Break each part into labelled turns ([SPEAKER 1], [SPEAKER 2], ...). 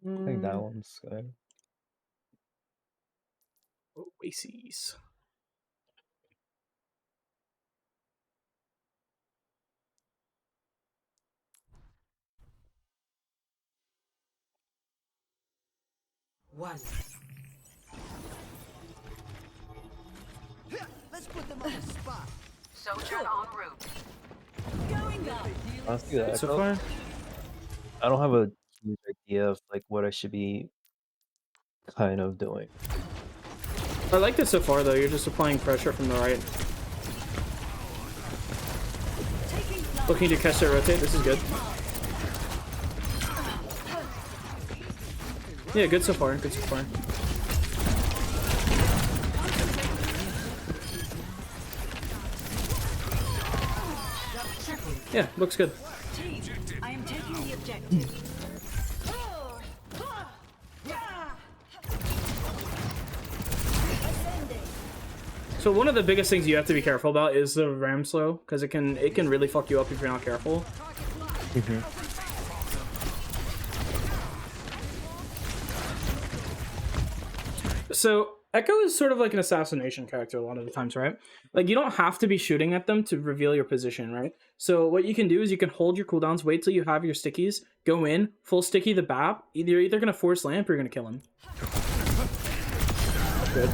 [SPEAKER 1] I think that one's good.
[SPEAKER 2] Oasis.
[SPEAKER 3] One. Let's put them on the spot.
[SPEAKER 4] Soldier en route.
[SPEAKER 3] Going up.
[SPEAKER 1] Honestly, that
[SPEAKER 2] So far,
[SPEAKER 1] I don't have a huge idea of like what I should be kind of doing.
[SPEAKER 2] I like this so far though. You're just applying pressure from the right. Looking to catch that rotate. This is good. Yeah, good so far. Good so far. Yeah, looks good.
[SPEAKER 3] I am taking the objective.
[SPEAKER 2] So one of the biggest things you have to be careful about is the ram slow, because it can really fuck you up if you're not careful. So Echo is sort of like an assassination character a lot of the times, right? Like you don't have to be shooting at them to reveal your position, right? So what you can do is you can hold your cooldowns, wait till you have your stickies, go in, full sticky the BAP. You're either gonna force lamp or you're gonna kill him. Good.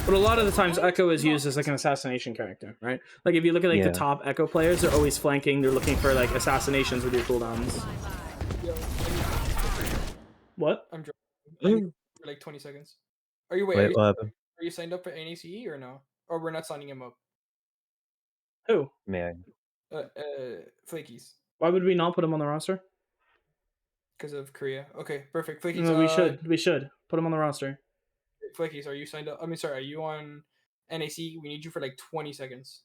[SPEAKER 2] But a lot of the times Echo is used as like an assassination character, right? Like if you look at like the top Echo players, they're always flanking, they're looking for like assassinations with your cooldowns. What?
[SPEAKER 5] I'm dropping for like 20 seconds. Are you
[SPEAKER 1] Wait, what happened?
[SPEAKER 5] are you signed up for NACE or no? Or we're not signing him up?
[SPEAKER 2] Who?
[SPEAKER 1] Man,
[SPEAKER 5] Flakies.
[SPEAKER 2] Why would we not put him on the roster?
[SPEAKER 5] Because of Korea. Okay, perfect. Flakies.
[SPEAKER 2] No, we should put him on the roster.
[SPEAKER 5] Flakies, are you signed up? I mean, sorry, are you on NAC? We need you for like 20 seconds.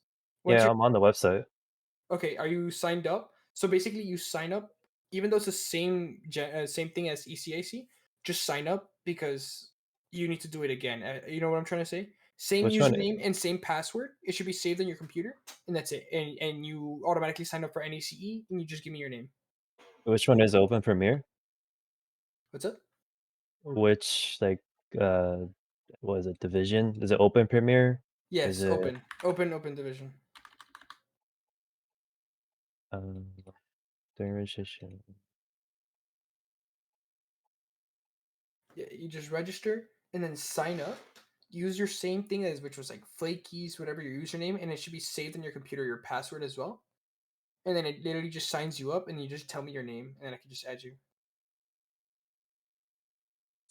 [SPEAKER 1] yeah, I'm on the website.
[SPEAKER 5] Okay, are you signed up? So basically, you sign up, even though it's the same thing as ECAC. Just sign up because you need to do it again. You know what I'm trying to say? Same
[SPEAKER 1] Which
[SPEAKER 5] username and same password. It should be saved on your computer, and that's it. And you automatically sign up for NACE, and you just give me your name.
[SPEAKER 1] Which one is open premiere?
[SPEAKER 5] What's up?
[SPEAKER 1] Which like what is it, division? Is it open premiere?
[SPEAKER 5] Yes,
[SPEAKER 1] Is it
[SPEAKER 5] open division.
[SPEAKER 1] during registration?
[SPEAKER 5] Yeah, you just register and then sign up. Use your same thing as which was like Flakies, whatever your username, and it should be saved on your computer, your password as well. And then it literally just signs you up, and you just tell me your name, and I can just add you.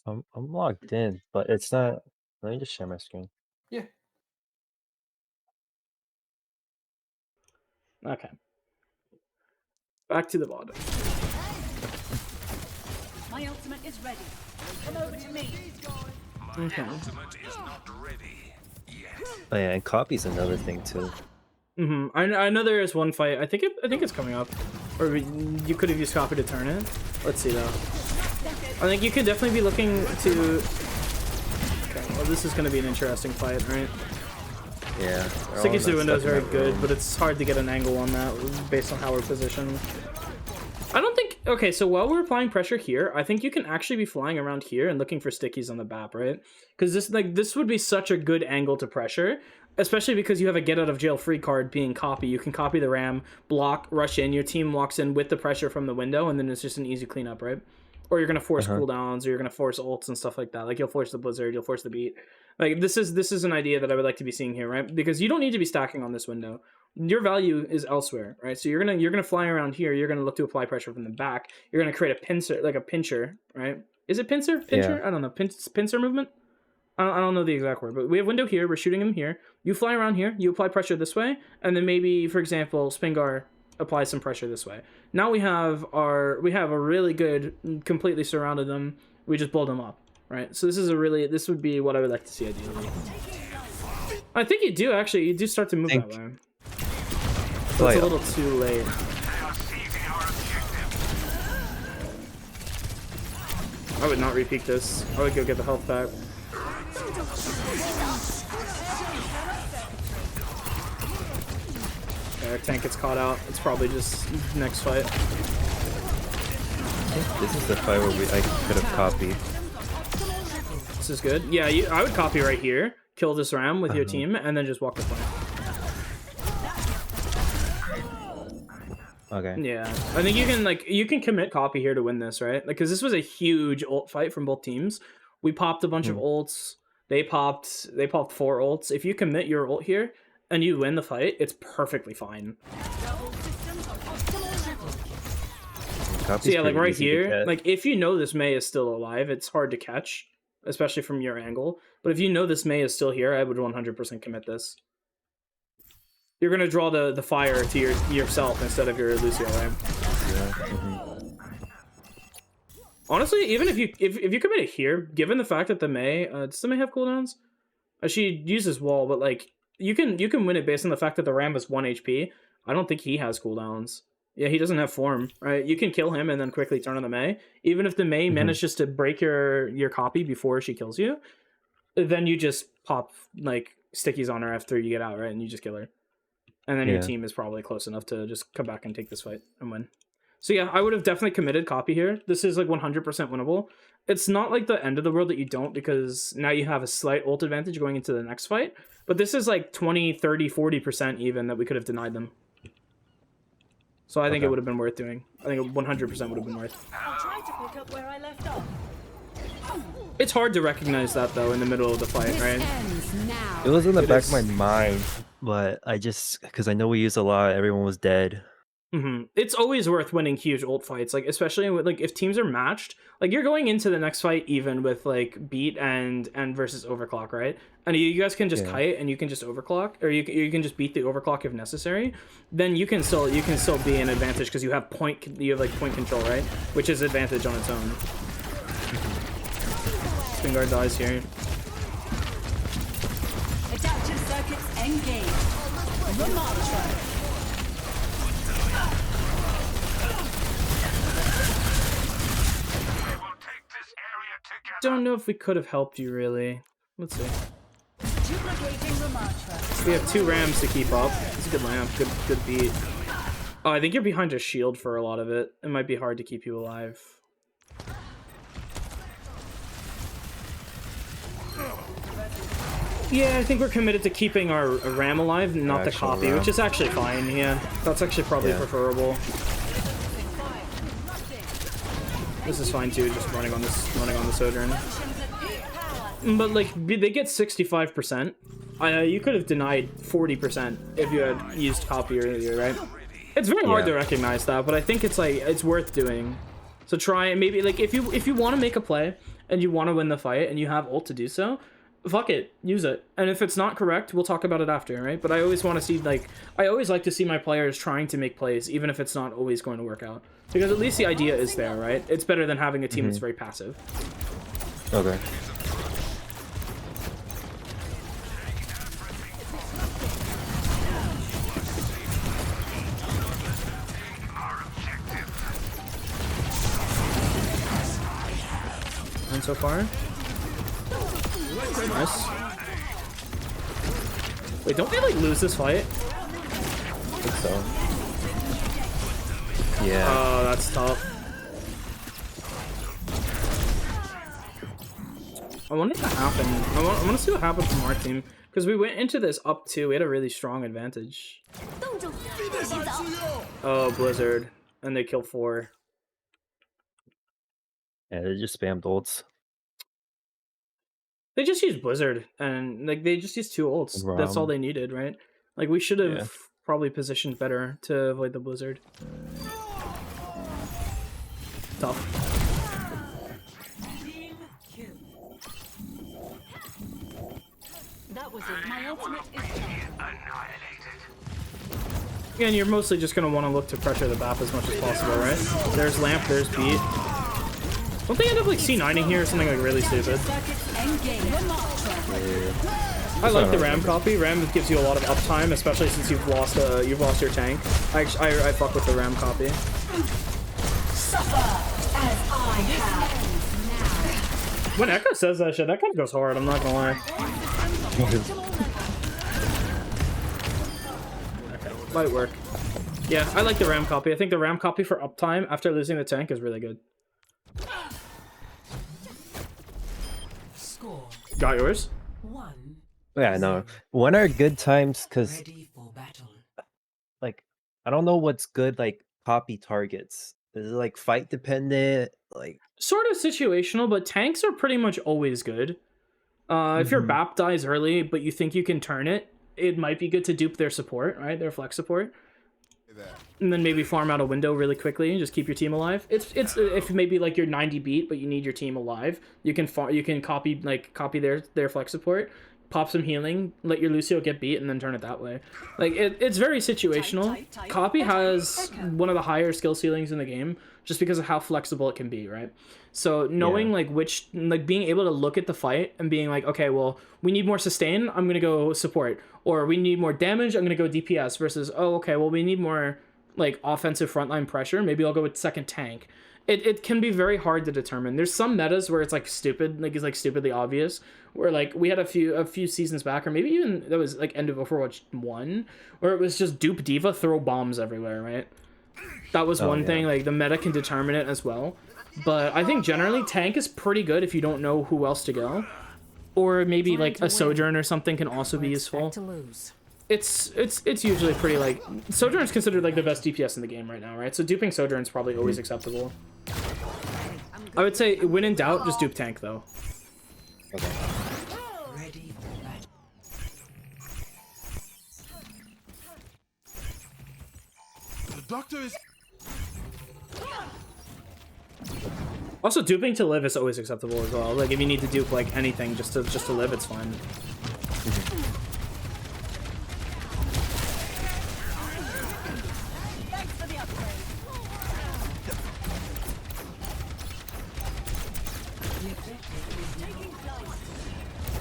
[SPEAKER 1] I'm logged in, but it's not. Let me just share my screen.
[SPEAKER 5] Yeah.
[SPEAKER 2] Okay. Back to the VOD.
[SPEAKER 3] My ultimate is ready. Come over to me.
[SPEAKER 2] Okay.
[SPEAKER 1] Oh yeah, and copy's another thing too.
[SPEAKER 2] I know there is one fight. I think it's coming up, or you could have used copy to turn it. Let's see though. I think you could definitely be looking to. Okay, well this is going to be an interesting fight, right?
[SPEAKER 1] Yeah.
[SPEAKER 2] Sticky to the window is very good, but it's hard to get an angle on that based on how we're positioned. I don't think... Okay, so while we're applying pressure here, I think you can actually be flying around here and looking for stickies on the BAP, right? Because this would be such a good angle to pressure, especially because you have a get out of jail free card being copy. You can copy the ram, block, rush in, your team walks in with the pressure from the window, and then it's just an easy cleanup, right? Or you're going to force cooldowns, or you're going to force ults and stuff like that. Like, you'll force the blizzard, you'll force the beat. Like, this is an idea that I would like to be seeing here, right? Because you don't need to be stacking on this window. Your value is elsewhere, right? So you're gonna fly around here. You're gonna look to apply pressure from the back. You're gonna create a pincer, like a pincher, right? Is it pincer? Pincher? Yeah. I don't know. Pincer movement? I don't know the exact word, but we have window here. We're shooting him here. You fly around here. You apply pressure this way, and then maybe, for example, Spingar applies some pressure this way. Now we have a really good, completely surrounded them. We just blow them up, right? So this would be what I would like to see ideally. I think you do start to move that way. But it's a little too late. I would not repeat this. I would go get the health back. Okay, our tank gets caught out. It's probably just next fight.
[SPEAKER 1] This is the fight where I could have copied.
[SPEAKER 2] This is good. Yeah, I would copy right here, kill this ram with your team, and then just walk the point.
[SPEAKER 1] Okay.
[SPEAKER 2] Yeah, I think you can commit copy here to win this, right? Like, because this was a huge ult fight from both teams. We popped a bunch of ults. They popped 4 ults. If you commit your ult here and you win the fight, it's perfectly fine. So yeah, like right here, like if you know this Mei is still alive, it's hard to catch, especially from your angle. But if you know this Mei is still here, I would 100% commit this. You're gonna draw the fire to yourself instead of your Lucio, right?
[SPEAKER 1] Yeah.
[SPEAKER 2] Honestly, even if you commit it here, given the fact that the Mei, does the Mei have cooldowns? She uses wall, but like you can win it based on the fact that the ram is 1 HP. I don't think he has cooldowns. Yeah, he doesn't have form, right? You can kill him and then quickly turn on the Mei. Even if the Mei manages to break your copy before she kills you, then you just pop like stickies on her after you get out, right? And you just kill her. And then your team is probably close enough to just come back and take this fight and win. So yeah, I would have definitely committed copy here. This is like 100% winnable. It's not like the end of the world that you don't, because now you have a slight ult advantage going into the next fight. But this is like 20, 30, 40% even that we could have denied them. So I think it would have been worth doing. I think 100% would have been worth.
[SPEAKER 3] I'll try to pick up where I left off.
[SPEAKER 2] It's hard to recognize that though in the middle of the fight, right?
[SPEAKER 1] It was in the back of my mind, but I just, because I know we used a lot, everyone was dead.
[SPEAKER 2] It's always worth winning huge ult fights, like especially with like if teams are matched, like you're going into the next fight even with like beat and versus overclock, right? And you guys can just kite and you can just overclock, or you can just beat the overclock if necessary. Then you can still be an advantage because you have point control, right? Which is advantage on its own. Spinguard dies here.
[SPEAKER 3] Adaptive circuits engaged. Remontra.
[SPEAKER 2] Don't know if we could have helped you really. Let's see.
[SPEAKER 3] Duplicating Remontra.
[SPEAKER 2] We have 2 rams to keep up. It's a good lamp, good beat. Oh, I think you're behind a shield for a lot of it. It might be hard to keep you alive. Yeah, I think we're committed to keeping our ram alive, not the copy, which is actually fine. Yeah, that's actually probably preferable. This is fine too, just running on the Sojourn. But like they get 65%. You could have denied 40% if you had used copy earlier, right? It's very hard to recognize that, but I think it's worth doing. So try and maybe like if you want to make a play and you want to win the fight and you have ult to do so, fuck it, use it. And if it's not correct, we'll talk about it after, right? But I always want to see, like, I always like to see my players trying to make plays, even if it's not always going to work out. Because at least the idea is there, right? It's better than having a team that's very passive.
[SPEAKER 1] Okay.
[SPEAKER 2] And so far? Nice. Wait, don't we like lose this fight?
[SPEAKER 1] I think so. Yeah.
[SPEAKER 2] Oh, that's tough. I wonder what happened. I want to see what happened from our team, because we went into this up 2. We had a really strong advantage. Oh, Blizzard, and they kill 4.
[SPEAKER 1] Yeah, they just spammed ults.
[SPEAKER 2] They just used Blizzard, and like they just used 2 ults. That's all they needed, right? Like we should have probably positioned better to avoid the Blizzard. Tough.
[SPEAKER 3] That was it. My ultimate is
[SPEAKER 2] Again, you're mostly just gonna want to look to pressure the BAP as much as possible, right? There's Lamp, there's Beat. Don't they end up like C9ing here or something like really stupid? I like the Ram copy. Ram gives you a lot of uptime, especially since you've lost your tank. I fuck with the Ram copy. When Echo says that shit, that kind of goes hard. I'm not gonna lie. might work. Yeah, I like the ram copy. I think the ram copy for uptime after losing the tank is really good.
[SPEAKER 6] Score
[SPEAKER 2] Got yours?
[SPEAKER 6] 1.
[SPEAKER 1] Yeah, no. When are good times? Because
[SPEAKER 6] Ready for battle.
[SPEAKER 1] like I don't know what's good like copy targets. Is it like fight dependent? Like
[SPEAKER 2] Sort of situational, but tanks are pretty much always good. If your BAP dies early, but you think you can turn it, it might be good to dupe their support, right? Their flex support. And then maybe farm out a window really quickly and just keep your team alive. It's if maybe like you're 90 beat, but you need your team alive, you can copy their flex support, pop some healing, let your Lucio get beat, and then turn it that way. Like it's very situational.
[SPEAKER 3] Tight.
[SPEAKER 2] Copy has
[SPEAKER 3] Echo.
[SPEAKER 2] one of the higher skill ceilings in the game, just because of how flexible it can be, right? So knowing like which, like being able to look at the fight and being like, okay, well, we need more sustain, I'm gonna go support, or we need more damage, I'm gonna go DPS, versus, oh, okay, well, we need more like offensive frontline pressure, maybe I'll go with second tank. It can be very hard to determine. There's some metas where it's like stupid, like it's like stupidly obvious, where like we had a few seasons back, or maybe even that was like end of Overwatch 1, where it was just dupe diva, throw bombs everywhere, right? That was one thing, like the meta can determine it as well. But I think generally tank is pretty good if you don't know who else to go. Or maybe like a Sojourn or something can also be useful.
[SPEAKER 6] To lose.
[SPEAKER 2] It's usually pretty like Sojourn's considered like the best DPS in the game right now, right? So duping Sojourn's probably always acceptable. I would say when in doubt, just dupe tank though.
[SPEAKER 1] okay.
[SPEAKER 6] Ready for battle.
[SPEAKER 7] The doctor is.
[SPEAKER 2] Also, duping to live is always acceptable as well. Like if you need to dupe like anything just to live, it's fine.
[SPEAKER 3] Thanks for the upgrade.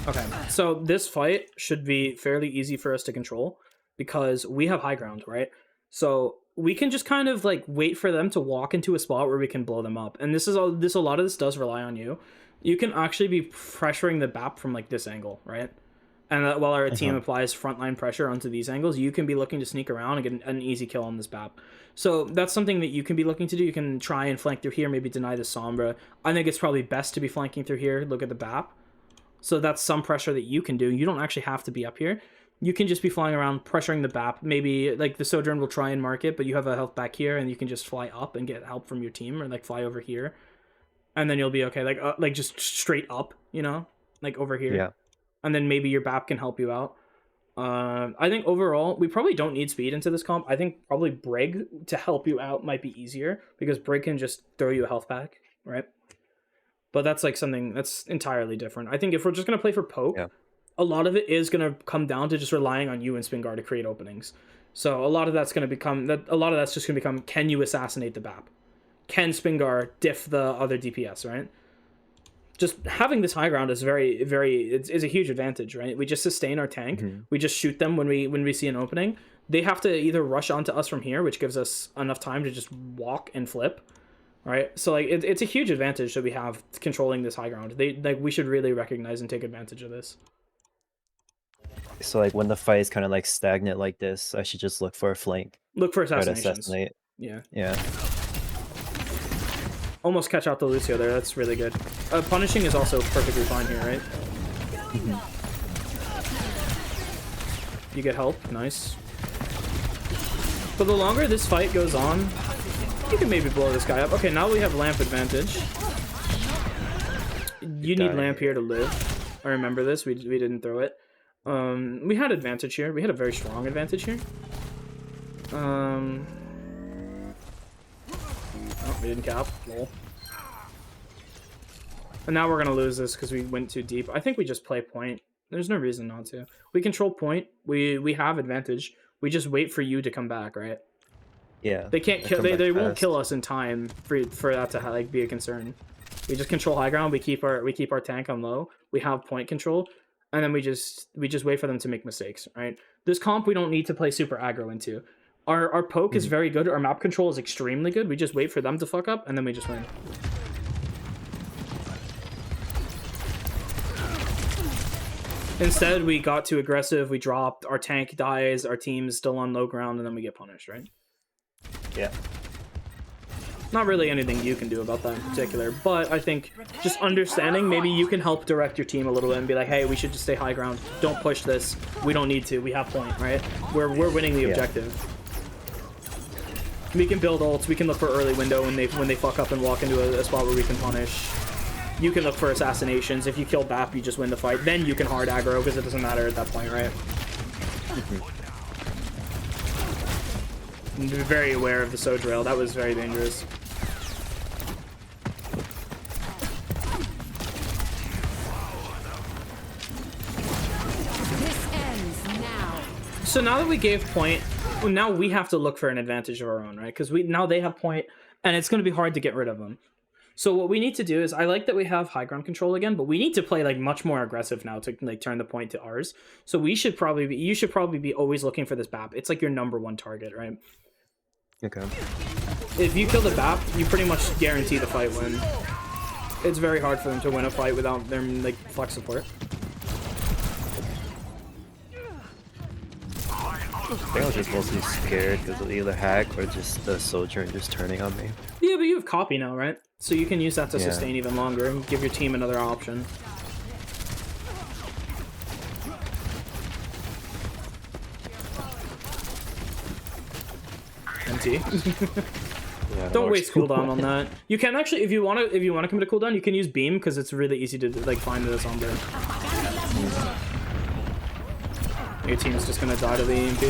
[SPEAKER 2] Okay, so this fight should be fairly easy for us to control because we have high ground, right? So we can just kind of like wait for them to walk into a spot where we can blow them up. And this is all this a lot of this does rely on you. You can actually be pressuring the BAP from like this angle, right? And while our team applies frontline pressure onto these angles, you can be looking to sneak around and get an easy kill on this BAP. So that's something that you can be looking to do. You can try and flank through here, maybe deny the Sombra. I think it's probably best to be flanking through here. Look at the BAP. So that's some pressure that you can do. You don't actually have to be up here. You can just be flying around, pressuring the BAP. Maybe like the Sojourn will try and mark it, but you have a health back here, and you can just fly up and get help from your team, or like fly over here, and then you'll be okay. Like just straight up, you know, like over here.
[SPEAKER 1] Yeah.
[SPEAKER 2] And then maybe your BAP can help you out. I think overall, we probably don't need speed into this comp. I think probably Brig to help you out might be easier, because Brig can just throw you a health pack, right? But that's like something that's entirely different. I think if we're just going to play for poke, a lot of it is going to come down to just relying on you and Spingar to create openings. So a lot of that's going to become, just going to become, can you assassinate the BAP? Can Spingar diff the other DPS, right? Just having this high ground is is a huge advantage, right? We just sustain our tank. We just shoot them when we see an opening. They have to either rush onto us from here, which gives us enough time to just walk and flip, right? So like it's a huge advantage that we have controlling this high ground. We should really recognize and take advantage of this.
[SPEAKER 1] So like when the fight is kind of like stagnant like this, I should just look for a flank.
[SPEAKER 2] Look for
[SPEAKER 1] Try to
[SPEAKER 2] assassinations.
[SPEAKER 1] assassinate.
[SPEAKER 2] Yeah.
[SPEAKER 1] Yeah.
[SPEAKER 2] Almost catch out the Lucio there. That's really good. Punishing is also perfectly fine here, right? You get help. Nice. But the longer this fight goes on, you can maybe blow this guy up. Okay, now we have lamp advantage. You need lamp here to live. I remember this. We didn't throw it. We had advantage here. We had a very strong advantage here. Oh, we didn't cap. Lol. And now we're gonna lose this because we went too deep. I think we just play point. There's no reason not to. We control point. We have advantage. We just wait for you to come back, right?
[SPEAKER 1] Yeah.
[SPEAKER 2] They can't kill. They won't kill us in time for that to like be a concern. We just control high ground. We keep our tank on low. We have point control, and then we just wait for them to make mistakes, right? This comp we don't need to play super aggro into. Our poke is very good. Our map control is extremely good. We just wait for them to fuck up, and then we just win. Instead, we got too aggressive, we dropped, our tank dies, our team's still on low ground, and then we get punished, right?
[SPEAKER 1] Yeah.
[SPEAKER 2] Not really anything you can do about that in particular, but I think just understanding, maybe you can help direct your team a little bit and be like, hey, we should just stay high ground. Don't push this. We don't need to. We have point, right? We're winning the objective. We can build ults. We can look for early window when they fuck up and walk into a spot where we can punish. You can look for assassinations. If you kill BAP, you just win the fight. Then you can hard aggro because it doesn't matter at that point, right? Be very aware of the Soj rail. That was very dangerous.
[SPEAKER 3] This ends now.
[SPEAKER 2] So now that we gave point, now we have to look for an advantage of our own, right? Because now they have point, and it's going to be hard to get rid of them. So what we need to do is, I like that we have high ground control again, but we need to play like much more aggressive now to like turn the point to ours. So we should probably be, you should probably be always looking for this BAP. It's like your #1 target, right?
[SPEAKER 1] Okay.
[SPEAKER 2] If you kill the BAP, you pretty much guarantee the fight win. It's very hard for them to win a fight without them like flex support.
[SPEAKER 1] I think I was just mostly scared because of either hack or just the Sojourn just turning on me.
[SPEAKER 2] Yeah, but you have copy now, right? So you can use that to sustain even longer and give your team another option. MT.
[SPEAKER 1] Yeah,
[SPEAKER 2] Don't waste cooldown on that. You can actually, if you want to come to cooldown, you can use beam because it's really easy to like find this on there. Your team's just gonna die to the EMP.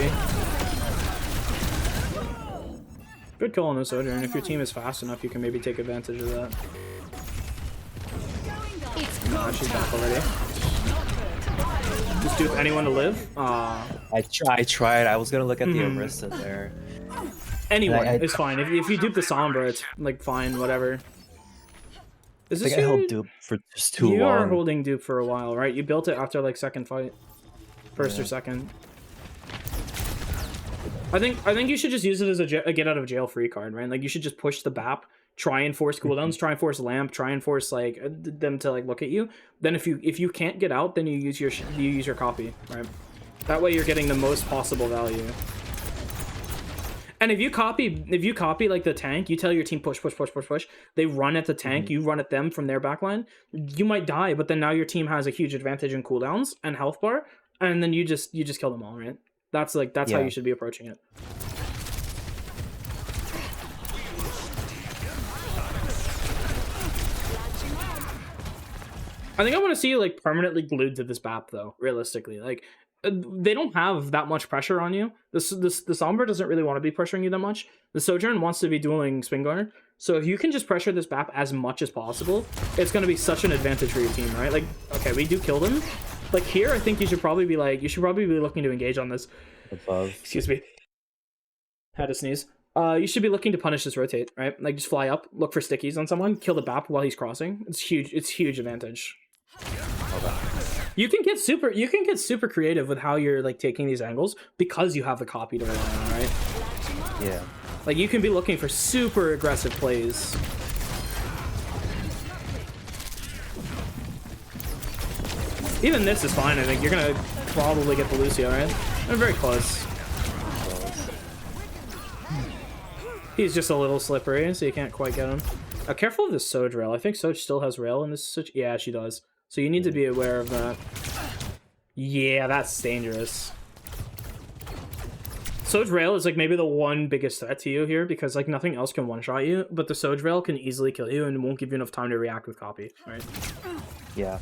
[SPEAKER 2] Good call on the Sojourn. If your team is fast enough, you can maybe take advantage of that. Nah, she's back already. Just dupe anyone to live.
[SPEAKER 1] I tried. I was gonna look at the Arista there.
[SPEAKER 2] Anyone is fine. If you dupe the Sombra, it's like fine, whatever. Is
[SPEAKER 1] I
[SPEAKER 2] this
[SPEAKER 1] think I held dupe for just too long.
[SPEAKER 2] You are holding dupe for a while, right? You built it after like second fight. First or second. I think you should just use it as a get out of jail free card, right? Like you should just push the BAP, try and force cooldowns, try and force lamp, try and force like them to like look at you. Then if you can't get out, then you use your copy, right? That way you're getting the most possible value. And if you copy like the tank, you tell your team push. They run at the tank, you run at them from their backline. You might die, but then now your team has a huge advantage in cooldowns and health bar, and then you just kill them all, right? That's how you should be approaching it. I think I want to see you like permanently glued to this BAP though, realistically. Like they don't have that much pressure on you. The Sombra doesn't really want to be pressuring you that much. The Sojourn wants to be dueling Spingar. So if you can just pressure this BAP as much as possible, it's going to be such an advantage for your team, right? Like, okay, we do kill them. Like here, I think you should probably be looking to engage on this.
[SPEAKER 1] Above.
[SPEAKER 2] Excuse me. Had to sneeze. You should be looking to punish this rotate, right? Like just fly up, look for stickies on someone, kill the BAP while he's crossing. It's huge. It's huge advantage. You can get super creative with how you're like taking these angles because you have the copy to rely on, right?
[SPEAKER 1] Yeah.
[SPEAKER 2] Like you can be looking for super aggressive plays. Even this is fine, I think. You're gonna probably get the Lucio, right? They're very close. He's just a little slippery, so you can't quite get him. Careful of this Soj rail. I think Soj still has rail in this Soj. Yeah, she does. So you need to be aware of that. Yeah, that's dangerous. Soj rail is like maybe the one biggest threat to you here because like nothing else can one-shot you, but the Soj rail can easily kill you and won't give you enough time to react with copy, right?
[SPEAKER 1] Yeah.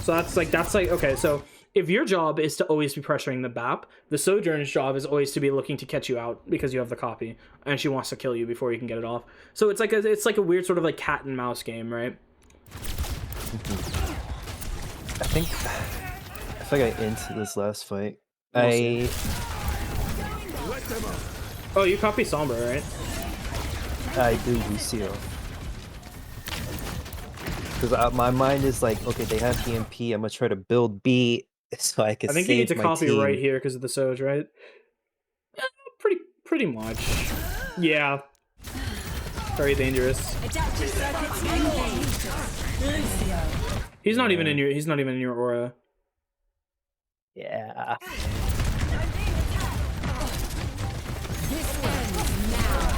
[SPEAKER 2] So that's like okay, so if your job is to always be pressuring the BAP, the Sojourn's job is always to be looking to catch you out because you have the copy and she wants to kill you before you can get it off. So it's like a weird sort of like cat and mouse game, right?
[SPEAKER 1] I think I got into this last fight.
[SPEAKER 2] Oh, you copy Sombra, right?
[SPEAKER 1] I do Lucio. Because my mind is like, okay, they have EMP. I'm gonna try to build B so I can.
[SPEAKER 2] I think you need to copy
[SPEAKER 1] team.
[SPEAKER 2] right here because of the Soj, right? Pretty much. Yeah. Very dangerous.
[SPEAKER 3] Adaptive circuits engaged. Lucio.
[SPEAKER 2] He's not even in your aura.
[SPEAKER 1] Yeah.
[SPEAKER 3] This ends now.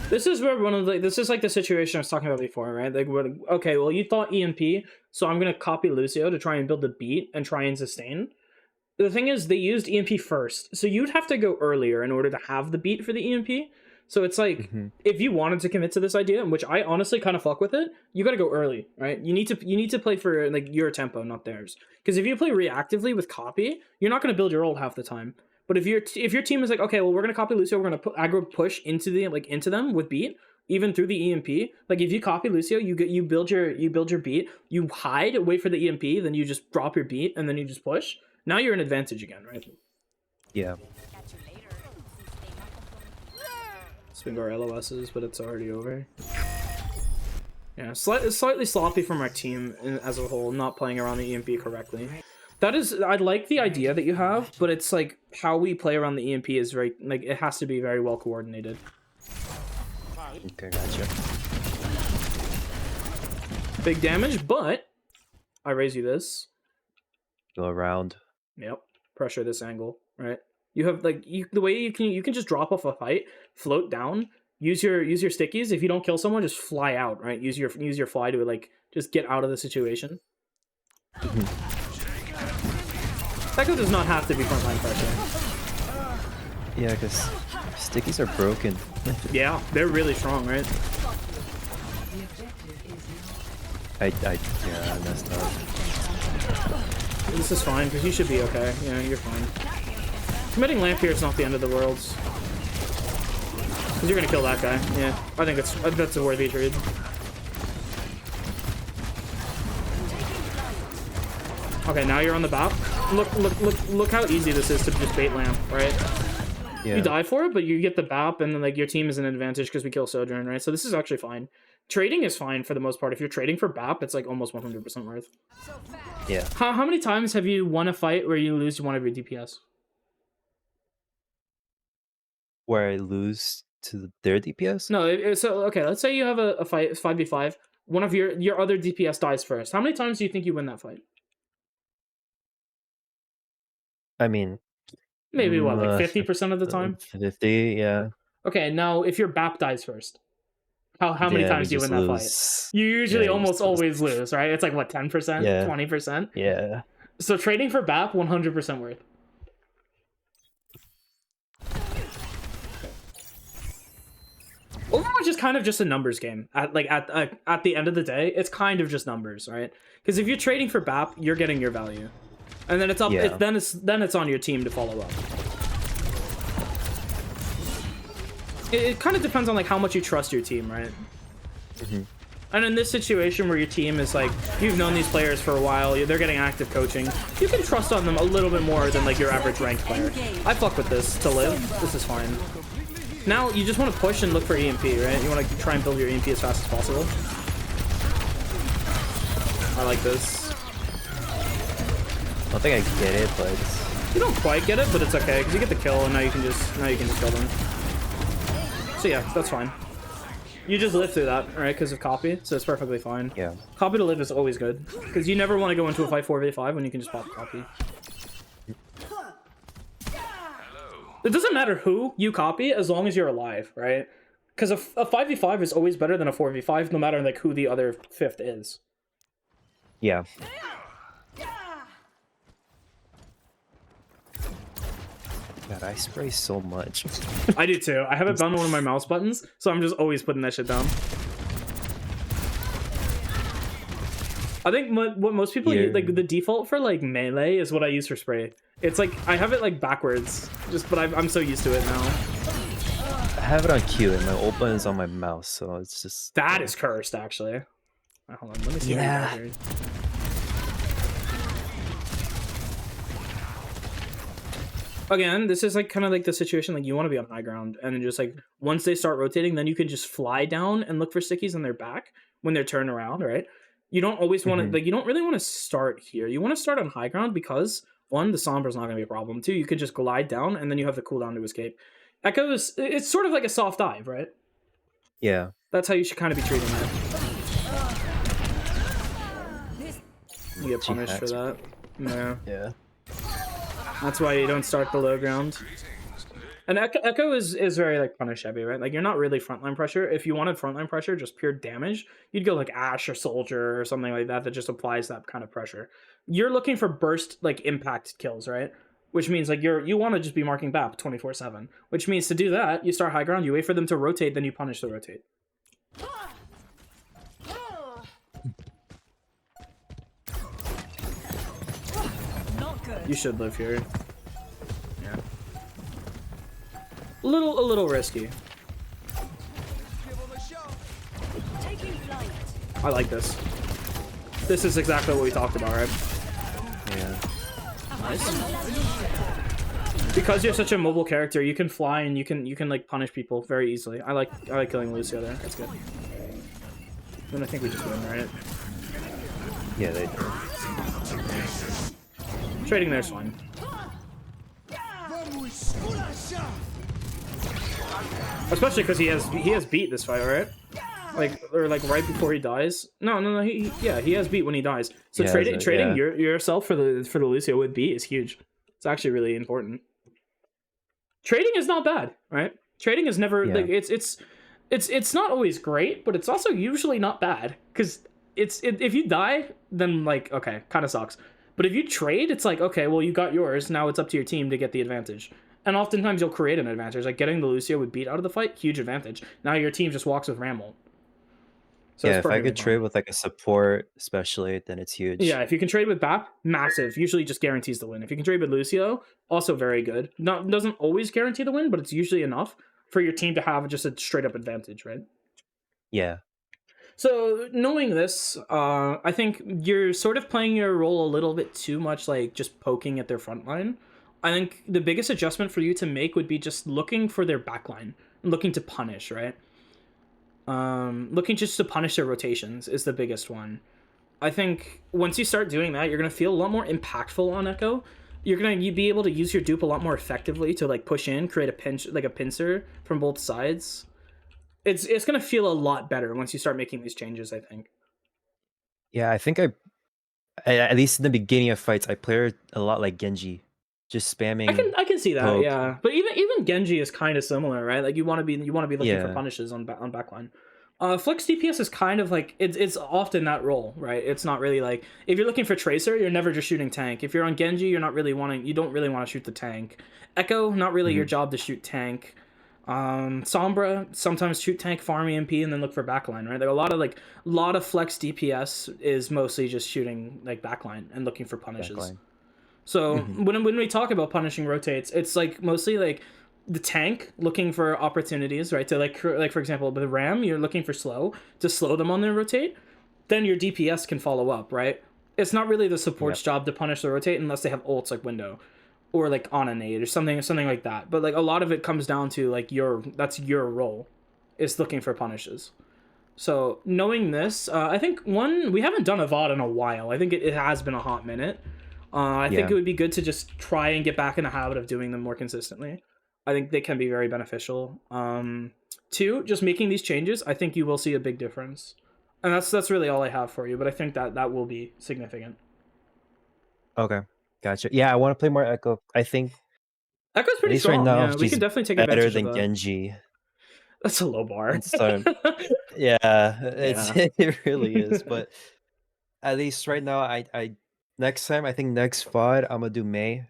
[SPEAKER 2] This is where this is like the situation I was talking about before, right? Like, okay, well, you thought EMP, so I'm gonna copy Lucio to try and build the beat and try and sustain. The thing is, they used EMP first, so you'd have to go earlier in order to have the beat for the EMP. So it's like, if you wanted to commit to this idea, which I honestly kind of fuck with it, you got to go early, right? You need to play for like your tempo, not theirs. Because if you play reactively with copy, you're not going to build your ult half the time. But if your team is like, okay, well, we're going to copy Lucio, we're going to put aggro push into them with beat, even through the EMP. Like if you copy Lucio, you build your beat, you hide, wait for the EMP, then you just drop your beat, and then you just push. Now you're in advantage again, right?
[SPEAKER 1] Yeah.
[SPEAKER 2] Spin our LOSs, but it's already over. Yeah, slightly sloppy from our team as a whole, not playing around the EMP correctly. That is, I like the idea that you have, but it's like how we play around the EMP is very, like, it has to be very well coordinated.
[SPEAKER 1] Okay, gotcha.
[SPEAKER 2] Big damage, but I raise you this.
[SPEAKER 1] Go around.
[SPEAKER 2] Yep. Pressure this angle, right? You have like the way you can just drop off a fight, float down, use your stickies. If you don't kill someone, just fly out, right? Use your fly to like just get out of the situation. Echo does not have to be frontline pressure.
[SPEAKER 1] Yeah, because stickies are broken.
[SPEAKER 2] Yeah, they're really strong, right?
[SPEAKER 1] I messed up.
[SPEAKER 2] This is fine, because you should be okay. Yeah, you're fine. Committing lamp here is not the end of the world. Because you're going to kill that guy. Yeah, I think that's a worthy trade. Okay, now you're on the BAP. Look how easy this is to just bait lamp, right?
[SPEAKER 1] Yeah.
[SPEAKER 2] You die for it, but you get the BAP, and then like your team is an advantage because we kill Sojourn, right? So this is actually fine. Trading is fine for the most part. If you're trading for BAP, it's like almost 100% worth.
[SPEAKER 1] Yeah.
[SPEAKER 2] How many times have you won a fight where you lose one of your DPS?
[SPEAKER 1] Where I lose to their DPS?
[SPEAKER 2] No, so okay, let's say you have a fight, it's 5v5. One of your other DPS dies first. How many times do you think you win that fight?
[SPEAKER 1] I mean,
[SPEAKER 2] Maybe what, like 50% of the time?
[SPEAKER 1] 50, yeah.
[SPEAKER 2] Okay, now if your BAP dies first, how many
[SPEAKER 1] Yeah,
[SPEAKER 2] times do you win that fight? You usually almost always lose, right? It's like what, 10%,
[SPEAKER 1] Yeah.
[SPEAKER 2] 20%?
[SPEAKER 1] Yeah.
[SPEAKER 2] So trading for BAP, 100% worth. Overwatch is kind of just a numbers game. At the end of the day, it's kind of just numbers, right? Because if you're trading for BAP, you're getting your value, and then it's up.
[SPEAKER 1] Yeah.
[SPEAKER 2] Then it's on your team to follow up. It kind of depends on like how much you trust your team, right? And in this situation where your team is like, you've known these players for a while, they're getting active coaching, you can trust on them a little bit more than like your average ranked player. I fuck with this to live. This is fine. Now you just want to push and look for EMP, right? You want to try and build your EMP as fast as possible. I like this.
[SPEAKER 1] I don't think I get it, but
[SPEAKER 2] You don't quite get it, but it's okay because you get the kill, and now you can just kill them. So yeah, that's fine. You just live through that, right? Because of copy, so it's perfectly fine.
[SPEAKER 1] yeah.
[SPEAKER 2] Copy to live is always good because you never want to go into a fight 4v5 when you can just pop copy. It doesn't matter who you copy as long as you're alive, right? Because a 5v5 is always better than a 4v5, no matter like who the other fifth is.
[SPEAKER 1] Yeah. God, I spray so much.
[SPEAKER 2] I do too. I have it bound on one of my mouse buttons, so I'm just always putting that shit down. I think what most people use, like the default for like melee is what I use for spray. It's like I have it like backwards, but I'm so used to it now.
[SPEAKER 1] I have it on Q and my ult button is on my mouse, so it's just
[SPEAKER 2] That is cursed, actually. Hold on, let me see.
[SPEAKER 1] Yeah.
[SPEAKER 2] What I got here. Again, this is like kind of like the situation like you want to be on high ground, and then just like once they start rotating, then you can just fly down and look for stickies on their back when they're turned around, right? You don't always want to like you don't really want to start here. You want to start on high ground because one, the Sombra's not going to be a problem. Two, you could just glide down and then you have the cooldown to escape. Echoes, it's sort of like a soft dive, right?
[SPEAKER 1] yeah.
[SPEAKER 2] That's how you should kind of be treating it. You get
[SPEAKER 1] She
[SPEAKER 2] punished for
[SPEAKER 1] hacks.
[SPEAKER 2] that. Yeah.
[SPEAKER 1] Yeah.
[SPEAKER 2] That's why you don't start the low ground. And Echo is very like punish heavy, right? Like you're not really frontline pressure. If you wanted frontline pressure, just pure damage, you'd go like Ashe or Soldier or something like that just applies that kind of pressure. You're looking for burst like impact kills, right? Which means like you want to just be marking BAP 24/7. Which means to do that, you start high ground, you wait for them to rotate, then you punish the rotate.
[SPEAKER 3] Not good.
[SPEAKER 2] You should live here. Yeah. A little risky.
[SPEAKER 3] Taking flight.
[SPEAKER 2] I like this. This is exactly what we talked about, right?
[SPEAKER 1] Yeah.
[SPEAKER 2] Because you're such a mobile character, you can fly and you can like punish people very easily. I like killing Lucio there. That's good. Then I think we just win, right?
[SPEAKER 1] Yeah, they do.
[SPEAKER 2] Trading there's fine. Especially because he has beat this fight, right? Like like right before he dies. No. He has beat when he dies. So trading yourself for the Lucio with beat is huge. It's actually really important. Trading is not bad, right? Trading is never like it's not always great, but it's also usually not bad because if you die, then like okay, kind of sucks. But if you trade, it's like okay, well you got yours. Now it's up to your team to get the advantage. And oftentimes you'll create an advantage, like getting the Lucio with beat out of the fight, huge advantage. Now your team just walks with Ramble. So
[SPEAKER 1] Yeah, if I could trade with like a support, especially, then it's huge.
[SPEAKER 2] Yeah, if you can trade with BAP, massive. Usually just guarantees the win. If you can trade with Lucio, also very good. Doesn't always guarantee the win, but it's usually enough for your team to have just a straight up advantage, right?
[SPEAKER 1] Yeah.
[SPEAKER 2] So knowing this, I think you're sort of playing your role a little bit too much like just poking at their front line. I think the biggest adjustment for you to make would be just looking for their backline and looking to punish, right? Looking just to punish their rotations is the biggest one. I think once you start doing that, you're going to feel a lot more impactful on Echo. You're going to be able to use your dupe a lot more effectively to like push in, create a pinch, like a pincer from both sides. It's going to feel a lot better once you start making these changes, I think.
[SPEAKER 1] Yeah, I think I at least in the beginning of fights, I played a lot like Genji. Just spamming.
[SPEAKER 2] I can see that,
[SPEAKER 1] poke.
[SPEAKER 2] yeah. But even Genji is kind of similar, right? Like you want to be looking for punishes on backline. Flex DPS is kind of like it's often that role, right? It's not really like if you're looking for Tracer, you're never just shooting tank. If you're on Genji, you don't really want to shoot the tank. Echo, not really your job to shoot tank. Sombra, sometimes shoot tank, farm EMP, and then look for backline, right? Like a lot of Flex DPS is mostly just shooting like backline and looking for punishes. Backline. So when we talk about punishing rotates, it's like mostly like the tank looking for opportunities, right? To like for example, with Ram, you're looking for slow to slow them on their rotate. Then your DPS can follow up, right? It's not really the support's job to punish the rotate unless they have ults like Window or like on a nade or something like that. But like a lot of it comes down to like that's your role is looking for punishes. So knowing this, I think we haven't done a VOD in a while. I think it has been a hot minute. I think it would be good to just try and get back in the habit of doing them more consistently. I think they can be very beneficial. 2, just making these changes, I think you will see a big difference. And that's really all I have for you, but I think that will be significant.
[SPEAKER 1] Okay, gotcha. Yeah, I want to play more Echo. I think
[SPEAKER 2] Echo's pretty strong. Right now, yeah, we can definitely take advantage of that.
[SPEAKER 1] Better than Genji.
[SPEAKER 2] That's a low bar.
[SPEAKER 1] It really is. But at least right now, I next time, I think next VOD, I'm gonna do Mei.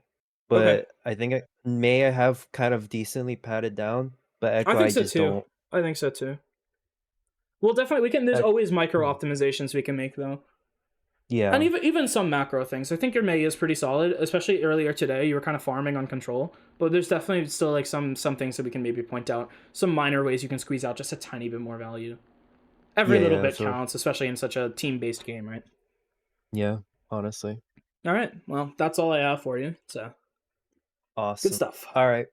[SPEAKER 1] But I think Mei I have kind of decently patted down. But Echo, I just don't.
[SPEAKER 2] I think so too. Well, definitely, there's always micro optimizations we can make though.
[SPEAKER 1] Yeah.
[SPEAKER 2] And even some macro things. I think your Mei is pretty solid, especially earlier today. You were kind of farming on control. But there's definitely still like some things that we can maybe point out. Some minor ways you can squeeze out just a tiny bit more value. Every little bit counts, especially in such a team-based game, right?
[SPEAKER 1] Yeah, honestly.
[SPEAKER 2] All right. Well, that's all I have for you. So
[SPEAKER 1] awesome.
[SPEAKER 2] good stuff.
[SPEAKER 1] All right.